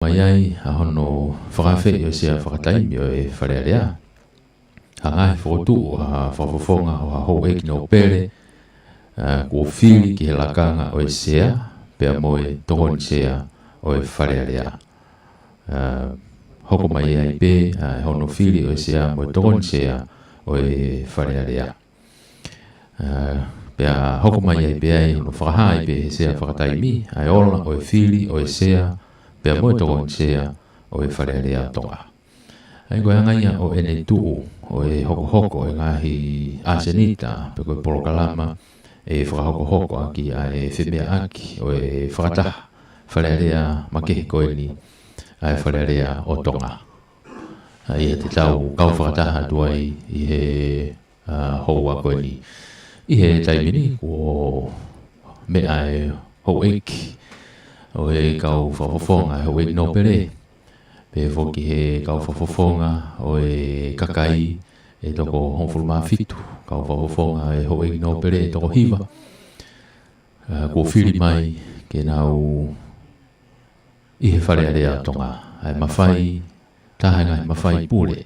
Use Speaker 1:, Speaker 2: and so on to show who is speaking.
Speaker 1: Mai a hono whakawhi o sea whakataimi o e wharearea. Hangai whotu a whafofonga o a hou eki no pere, kua whiri ki he lakanga o e sea, pea moe tohoni sea o e wharearea. Hoko mai ai pe, hono whiri o e sea moe tohoni sea o e wharearea. Pea hoko mai ai pe ai no whakahai pe he sea whakataimi, ai ola o e whiri o e sea, pea moe tohoni sea o e wharearea tonga. Ai koe angaia o ene tuu o e hoko e ngahi asenita pe koe porokalama e whakahoko hoko aki a e whemea aki o e whakataha wharearea makehe koe ni a e wharearea o tonga. Ai e te tau kau whakataha tuai i he houa koe ni. I he taimini ko mea e hou eki o e kau whafofonga e hou eki no pere. Pe foki he kau whafofonga o e kakai e toko honfulma fitu. Kau whafofonga e hou eki no pere e toko hiva. Ko whiri mai ke nau i he wharearea tonga. Ai mawhai, tahanga he mawhai pure.